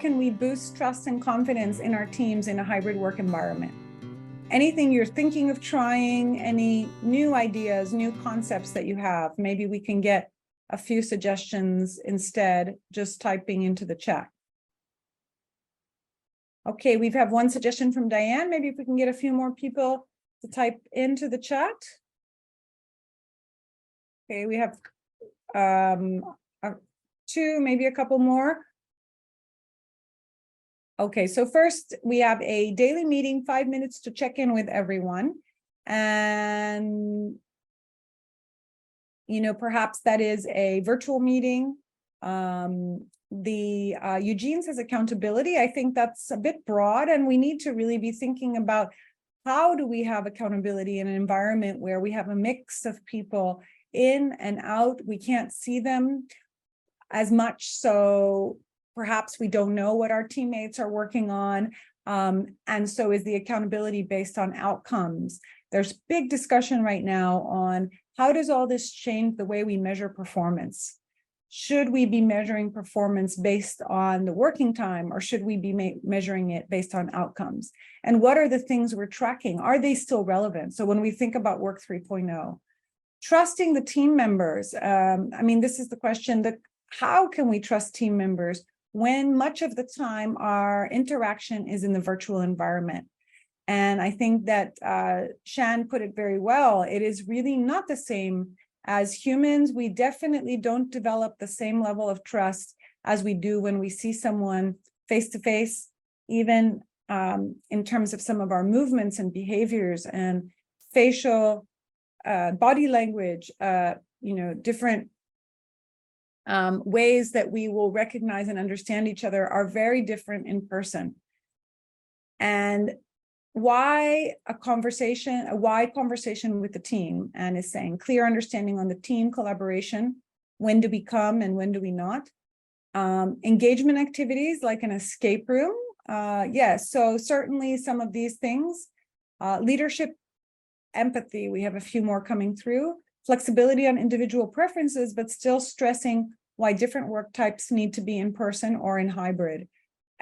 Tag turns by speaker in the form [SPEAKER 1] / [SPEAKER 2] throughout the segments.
[SPEAKER 1] can we boost trust and confidence in our teams in a hybrid work environment? Anything you're thinking of trying, any new ideas, new concepts that you have, maybe we can get a few suggestions instead, just typing into the chat. Okay, we've had one suggestion from Diane. Maybe if we can get a few more people to type into the chat. Okay, we have two, maybe a couple more. Okay, so first we have a daily meeting, 5 minutes to check in with everyone. And, perhaps that is a virtual meeting. Eugene says accountability. I think that's a bit broad, and we need to really be thinking about how do we have accountability in an environment where we have a mix of people in and out. We can't see them as much, so perhaps we don't know what our teammates are working on. And so is the accountability based on outcomes? There's big discussion right now on how does all this change the way we measure performance? Should we be measuring performance based on the working time, or should we be measuring it based on outcomes? And what are the things we're tracking? Are they still relevant? So when we think about Work 3.0, trusting the team members, this is the question, how can we trust team members when much of the time our interaction is in the virtual environment? And I think that Shan put it very well. It is really not the same. As humans, we definitely don't develop the same level of trust as we do when we see someone face to face, even in terms of some of our movements and behaviors and facial body language, different ways that we will recognize and understand each other are very different in person. And why a wide conversation with the team, and is saying clear understanding on the team collaboration. When do we come and when do we not? Engagement activities like an escape room. Yes, so certainly some of these things. Leadership, empathy, we have a few more coming through. Flexibility on individual preferences, but still stressing why different work types need to be in person or in hybrid.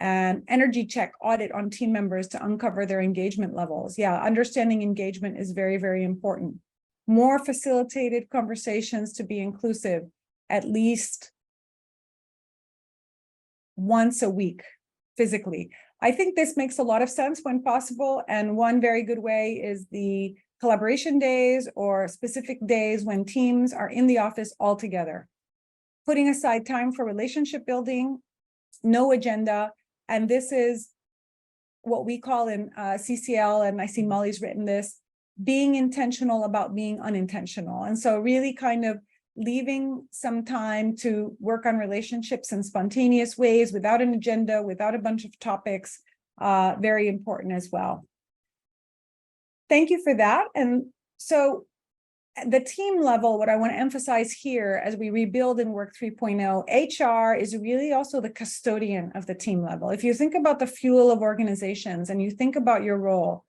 [SPEAKER 1] And energy check, audit on team members to uncover their engagement levels. Yeah, understanding engagement is very, very important. More facilitated conversations to be inclusive, at least once a week, physically. I think this makes a lot of sense when possible. And one very good way is the collaboration days or specific days when teams are in the office all together. Putting aside time for relationship building, no agenda. And this is what we call in CCL, and I see Molly's written this, being intentional about being unintentional. And so really kind of leaving some time to work on relationships in spontaneous ways, without an agenda, without a bunch of topics, very important as well. Thank you for that. And so at the team level, what I want to emphasize here as we rebuild in Work 3.0, HR is really also the custodian of the team level. If you think about the fuel of organizations and you think about your role,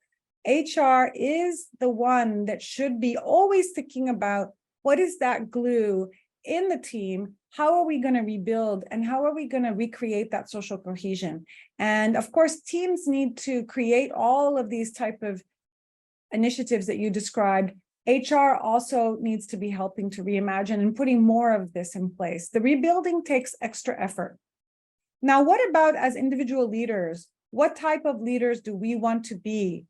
[SPEAKER 1] HR is the one that should be always thinking about what is that glue in the team? How are we going to rebuild, and how are we going to recreate that social cohesion? And of course, teams need to create all of these type of initiatives that you described. HR also needs to be helping to reimagine and putting more of this in place. The rebuilding takes extra effort. Now, what about as individual leaders? What type of leaders do we want to be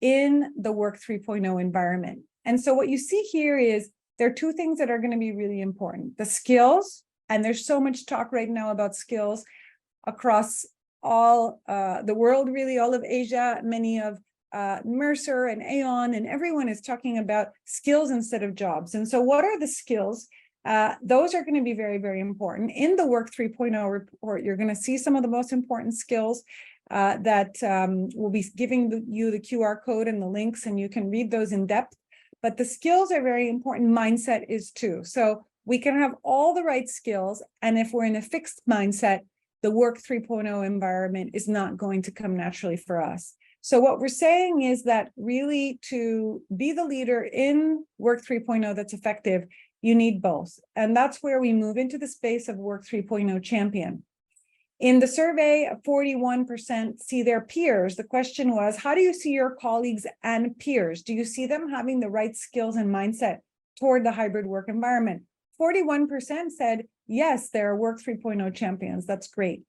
[SPEAKER 1] in the Work 3.0 environment? And so what you see here is there are two things that are going to be really important. The skills, and there's so much talk right now about skills across all the world, really, all of Asia, many of Mercer and Aon, and everyone is talking about skills instead of jobs. And so what are the skills? Those are going to be very, very important. In the Work 3.0 report, you're going to see some of the most important skills that will be giving you the QR code and the links, and you can read those in depth. But the skills are very important. Mindset is too. So we can have all the right skills, and if we're in a fixed mindset, the Work 3.0 environment is not going to come naturally for us. So what we're saying is that really to be the leader in Work 3.0 that's effective, you need both. And that's where we move into the space of Work 3.0 champion. In the survey, 41% see their peers. The question was, how do you see your colleagues and peers? Do you see them having the right skills and mindset toward the hybrid work environment? 41% said, yes, they're Work 3.0 champions. That's great.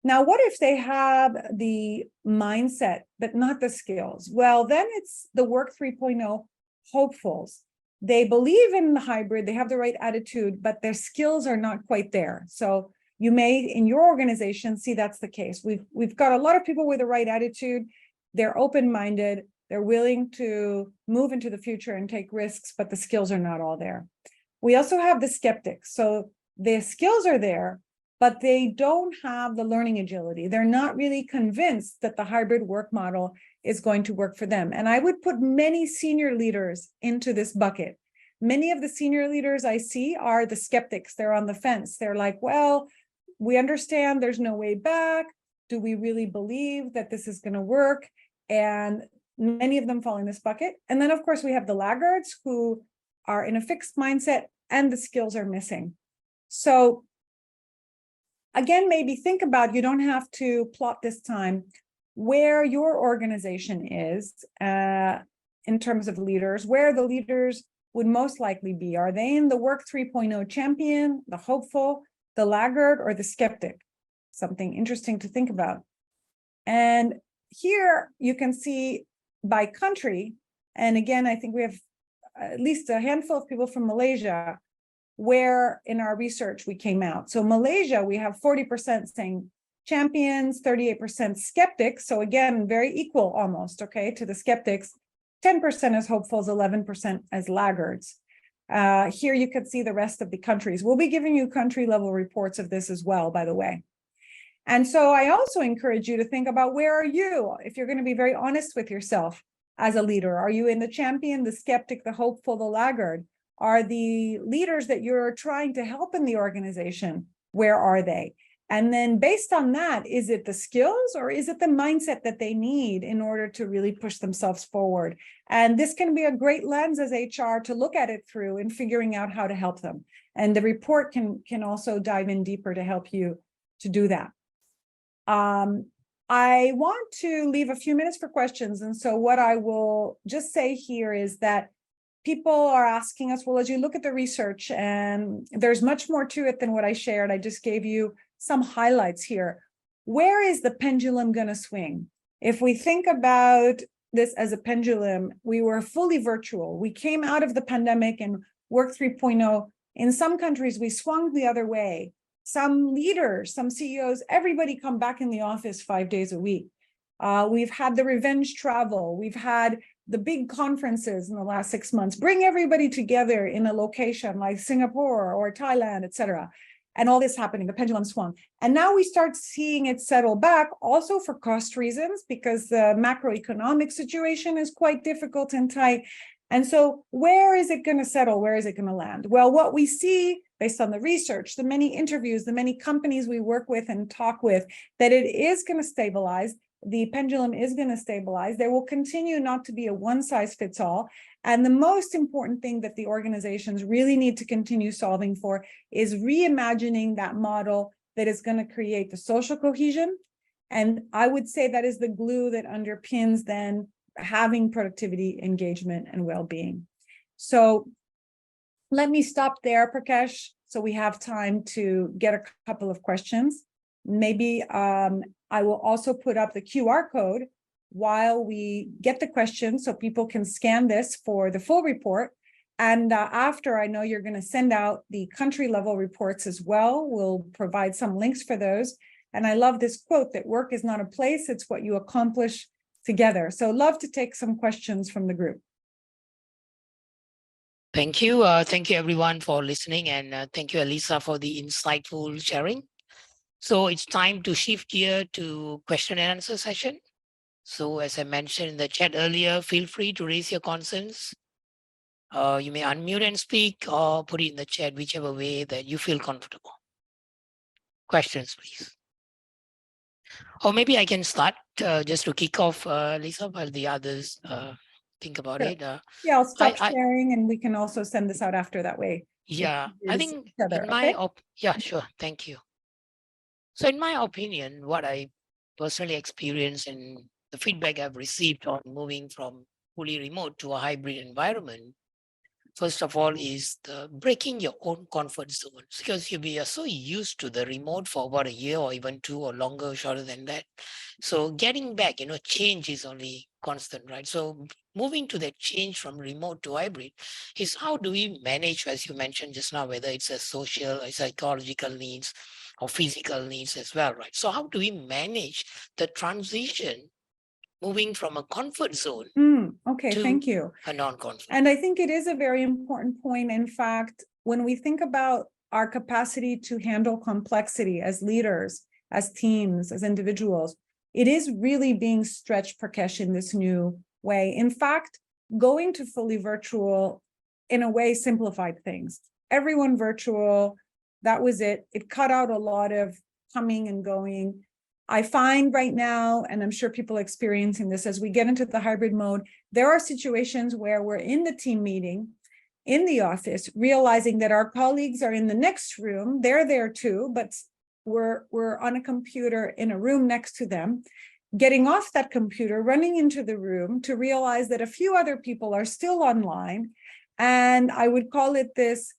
[SPEAKER 1] Now, what if they have the mindset, but not the skills? Well, then it's the Work 3.0 hopefuls. They believe in the hybrid, they have the right attitude, but their skills are not quite there. So you may, in your organization, see that's the case. We've got a lot of people with the right attitude. They're open-minded. They're willing to move into the future and take risks, but the skills are not all there. We also have the skeptics. So the skills are there, but they don't have the learning agility. They're not really convinced that the hybrid work model is going to work for them. And I would put many senior leaders into this bucket. Many of the senior leaders I see are the skeptics. They're on the fence. They're like, well, we understand there's no way back. Do we really believe that this is going to work? And many of them fall in this bucket. And then, of course, we have the laggards who are in a fixed mindset and the skills are missing. So again, maybe think about, you don't have to plot this time, where your organization is in terms of leaders, where the leaders would most likely be. Are they in the Work 3.0 champion, the hopeful, the laggard, or the skeptic? Something interesting to think about. And here you can see by country, and again, I think we have at least a handful of people from Malaysia, where in our research we came out. So Malaysia, we have 40% saying champions, 38% skeptics. So again, very equal almost, okay, to the skeptics. 10% as hopefuls, 11% as laggards. Here you can see the rest of the countries. We'll be giving you country level reports of this as well, by the way. And so I also encourage you to think about, where are you? If you're going to be very honest with yourself as a leader, are you in the champion, the skeptic, the hopeful, the laggard? Are the leaders that you're trying to help in the organization, where are they? And then based on that, is it the skills or is it the mindset that they need in order to really push themselves forward? And this can be a great lens as HR to look at it through in figuring out how to help them. And the report can also dive in deeper to help you to do that. I want to leave a few minutes for questions. And so what I will just say here is that people are asking us, well, as you look at the research, and there's much more to it than what I shared, I just gave you some highlights here. Where is the pendulum going to swing? If we think about this as a pendulum, we were fully virtual. We came out of the pandemic and Work 3.0. In some countries, we swung the other way. Some leaders, some CEOs, everybody come back in the office 5 days a week. We've had the revenge travel. We've had the big conferences in the last 6 months. Bring everybody together in a location like Singapore or Thailand, et cetera. And all this happening, the pendulum swung. And now we start seeing it settle back, also for cost reasons, because the macroeconomic situation is quite difficult and tight. And so where is it going to settle? Where is it going to land? Well, what we see based on the research, the many interviews, the many companies we work with and talk with, that it is going to stabilize. The pendulum is going to stabilize. There will continue not to be a one-size-fits-all. And the most important thing that the organizations really need to continue solving for is reimagining that model that is going to create the social cohesion. And I would say that is the glue that underpins then having productivity, engagement, and well-being. So let me stop there, Prakash, so we have time to get a couple of questions. Maybe I will also put up the QR code while we get the questions so people can scan this for the full report. And after, I know you're going to send out the country level reports as well. We'll provide some links for those. And I love this quote that work is not a place, it's what you accomplish together. So love to take some questions from the group.
[SPEAKER 2] Thank you. Thank you everyone for listening, and thank you, Elisa, for the insightful sharing. So it's time to shift gear to question and answer session. So as I mentioned in the chat earlier, feel free to raise your concerns. You may unmute and speak or put it in the chat, whichever way that you feel comfortable. Questions, please. Or maybe I can start just to kick off, Lisa, while the others think about
[SPEAKER 1] Sure.
[SPEAKER 2] it.
[SPEAKER 1] Yeah, I'll stop sharing and we can also send this out after that way.
[SPEAKER 2] Yeah, I think
[SPEAKER 1] Together,
[SPEAKER 2] in my
[SPEAKER 1] okay?
[SPEAKER 2] yeah, sure. Thank you. So in my opinion, what I personally experienced and the feedback I've received on moving from fully remote to a hybrid environment, first of all, is the breaking your own comfort zone, because you are so used to the remote for about a year or even two or longer, shorter than that. So getting back, change is only constant, right? So moving to that change from remote to hybrid is how do we manage, as you mentioned just now, whether it's a social or psychological needs or physical needs as well, right? So how do we manage the transition moving from a comfort zone
[SPEAKER 1] Okay,
[SPEAKER 2] to
[SPEAKER 1] thank you.
[SPEAKER 2] a non-comfort?
[SPEAKER 1] And I think it is a very important point. In fact, when we think about our capacity to handle complexity as leaders, as teams, as individuals, it is really being stretched, Prakash, in this new way. In fact, going to fully virtual, in a way, simplified things. Everyone virtual, that was it. It cut out a lot of coming and going. I find right now, and I'm sure people are experiencing this, as we get into the hybrid mode, there are situations where we're in the team meeting, in the office, realizing that our colleagues are in the next room. They're there too, but we're on a computer in a room next to them, getting off that computer, running into the room to realize that a few other people are still online. And I would call it this,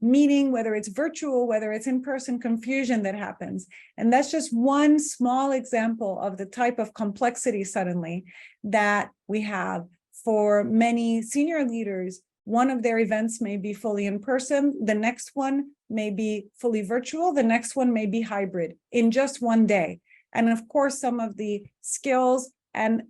[SPEAKER 1] meeting, whether it's virtual, whether it's in-person, confusion that happens. And that's just one small example of the type of complexity suddenly that we have. For many senior leaders, one of their events may be fully in person, the next one may be fully virtual, the next one may be hybrid in just one day. And of course, some of the skills and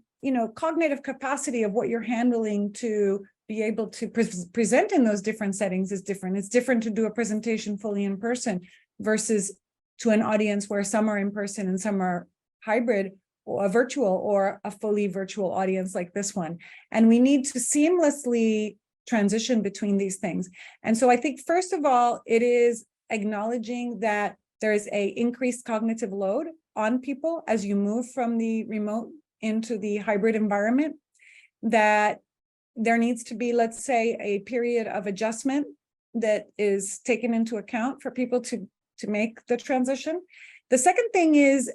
[SPEAKER 1] cognitive capacity of what you're handling to be able to present in those different settings is different. It's different to do a presentation fully in person versus to an audience where some are in person and some are hybrid or a virtual or a fully virtual audience like this one. And we need to seamlessly transition between these things. And so I think, first of all, it is acknowledging that there is a increased cognitive load on people as you move from the remote into the hybrid environment, that there needs to be, let's say, a period of adjustment that is taken into account for people to make the transition. The second thing is,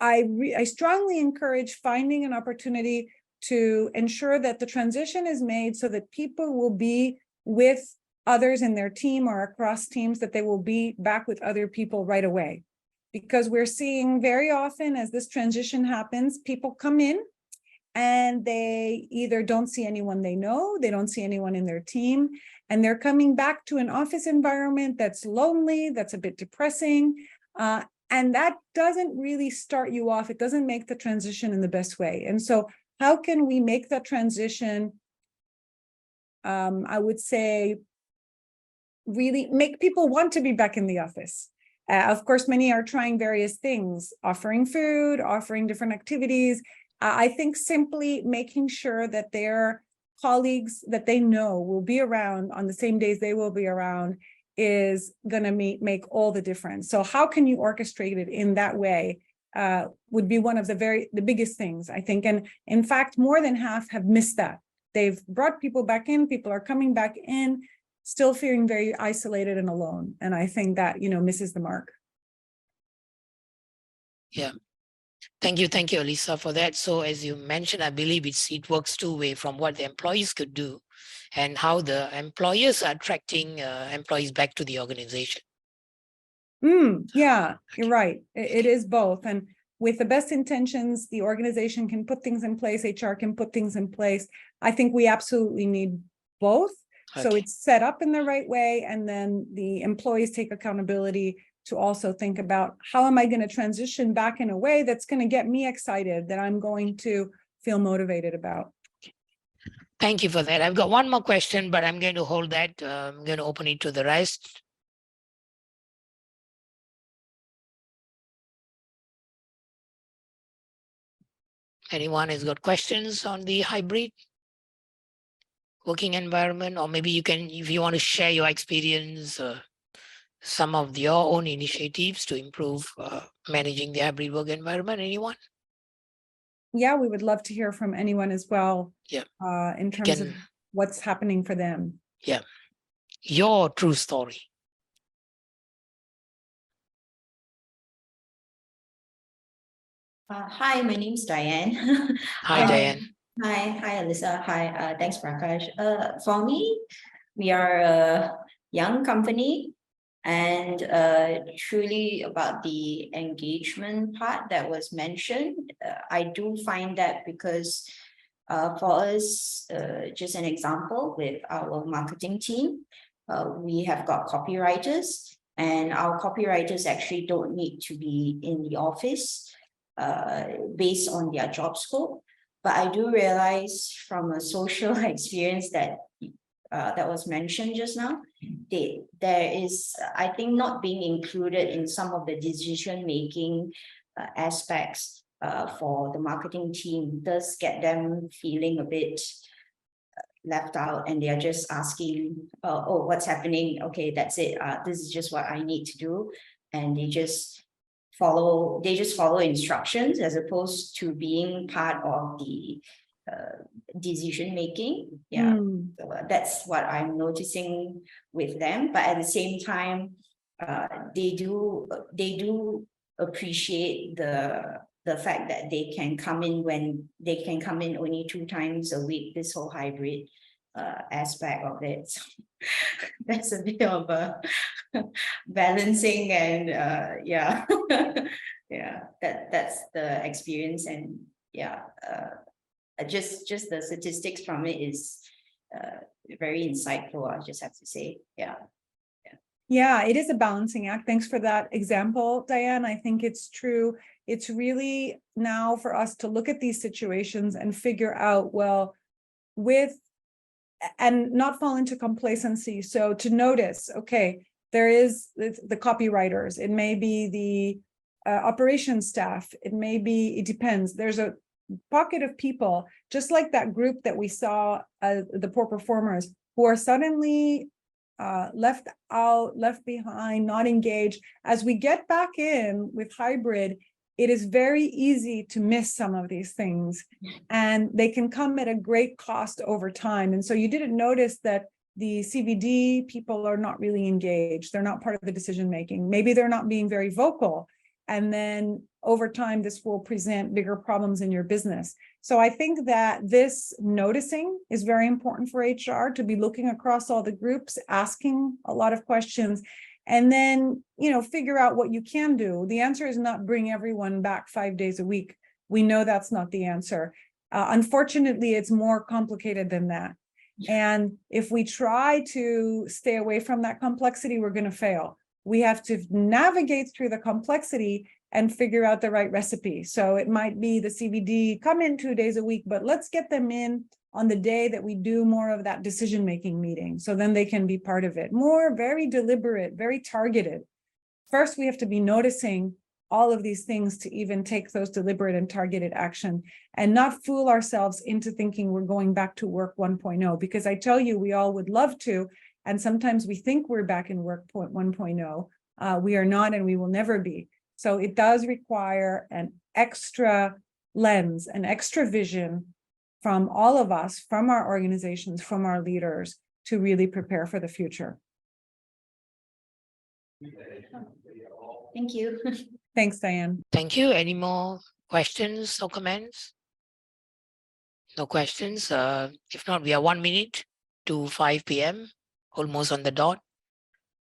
[SPEAKER 1] I strongly encourage finding an opportunity to ensure that the transition is made so that people will be with others in their team or across teams, that they will be back with other people right away. Because we're seeing very often as this transition happens, people come in and they either don't see anyone they know, they don't see anyone in their team, and they're coming back to an office environment that's lonely, that's a bit depressing, and that doesn't really start you off. It doesn't make the transition in the best way. And so how can we make that transition, I would say, really make people want to be back in the office? Of course, many are trying various things, offering food, offering different activities. I think simply making sure that their colleagues that they know will be around on the same days they will be around is going to make all the difference. So how can you orchestrate it in that way would be one of the biggest things, I think. And in fact, more than half have missed that. They've brought people back in, people are coming back in, still feeling very isolated and alone. And I think that, misses the mark.
[SPEAKER 2] Yeah. Thank you, Elisa, for that. So as you mentioned, I believe it works two ways, from what the employees could do and how the employers are attracting employees back to the organization.
[SPEAKER 1] Yeah, you're right. It is both. And with the best intentions, the organization can put things in place, HR can put things in place. I think we absolutely need both. So
[SPEAKER 2] Okay.
[SPEAKER 1] it's set up in the right way, and then the employees take accountability to also think about, how am I going to transition back in a way that's going to get me excited, that I'm going to feel motivated about.
[SPEAKER 2] Thank you for that. I've got one more question, but I'm going to hold that. I'm going to open it to the rest. Anyone has got questions on the hybrid working environment? Or maybe you can, if you want to share your experience, some of your own initiatives to improve managing the hybrid work environment. Anyone?
[SPEAKER 1] Yeah, we would love to hear from anyone as well.
[SPEAKER 2] Yeah.
[SPEAKER 1] In terms of what's happening for them.
[SPEAKER 2] Yeah. Your true story.
[SPEAKER 3] Hi, my name's Diane.
[SPEAKER 2] Hi, Diane.
[SPEAKER 3] Hi, Alyssa. Hi, thanks, Prakash. For me, we are a young company, and truly about the engagement part that was mentioned, I do find that because for us, just an example with our marketing team, we have got copywriters, and our copywriters actually don't need to be in the office based on their job scope. But I do realize from a social experience that that was mentioned just now, there is, I think, not being included in some of the decision-making aspects for the marketing team does get them feeling a bit left out, and they're just asking, oh, what's happening? Okay, that's it. This is just what I need to do. And they just follow instructions as opposed to being part of the decision making. Yeah. So that's what I'm noticing with them. But at the same time, they do appreciate the fact that they can come in only 2 times a week, this whole hybrid aspect of it. So that's a bit of a balancing, and yeah. Yeah, that's the experience. And yeah, just the statistics from it is very insightful, I just have to say.
[SPEAKER 1] Yeah, it is a balancing act. Thanks for that example, Diane. I think it's true. It's really now for us to look at these situations and figure out, well, and not fall into complacency. So to notice, okay, there is the copywriters, it may be the operations staff, it depends. There's a pocket of people, just like that group that we saw, the poor performers, who are suddenly left out, left behind, not engaged. As we get back in with hybrid, it is very easy to miss some of these things, and they can come at a great cost over time. And so you didn't notice that the CVD people are not really engaged. They're not part of the decision making. Maybe they're not being very vocal. And then over time, this will present bigger problems in your business. So I think that this noticing is very important for HR, to be looking across all the groups, asking a lot of questions, and then, figure out what you can do. The answer is not bring everyone back 5 days a week. We know that's not the answer. Unfortunately, it's more complicated than that. And if we try to stay away from that complexity, we're going to fail. We have to navigate through the complexity and figure out the right recipe. So it might be the CVD come in 2 days a week, but let's get them in on the day that we do more of that decision-making meeting. So then they can be part of it. More very deliberate, very targeted. First, we have to be noticing all of these things to even take those deliberate and targeted action, and not fool ourselves into thinking we're going back to work 1.0, because I tell you, we all would love to. And sometimes we think we're back in work 1.0. We are not, and we will never be. So it does require an extra lens, an extra vision from all of us, from our organizations, from our leaders, to really prepare for the future.
[SPEAKER 3] Thank you.
[SPEAKER 1] Thanks, Diane.
[SPEAKER 2] Thank you. Any more questions or comments? No questions. If not, we are 1 minute to 5 p.m., almost on the dot.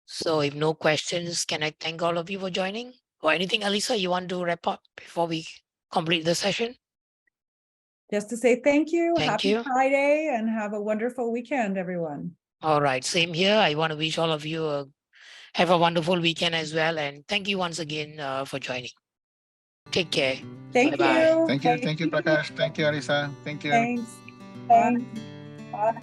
[SPEAKER 2] So if no questions, can I thank all of you for joining? Or anything, Alyssa, you want to wrap up before we complete the session?
[SPEAKER 1] Just to say thank you.
[SPEAKER 2] Thank
[SPEAKER 1] Happy
[SPEAKER 2] you.
[SPEAKER 1] Friday, and have a wonderful weekend, everyone.
[SPEAKER 2] All right. Same here. I want to wish all of you have a wonderful weekend as well. And thank you once again for joining. Take care.
[SPEAKER 1] Thank
[SPEAKER 2] Bye-bye.
[SPEAKER 1] you.
[SPEAKER 4] Thank you, Prakash. Thank you, Arisa. Thank you.
[SPEAKER 1] Thanks. Bye.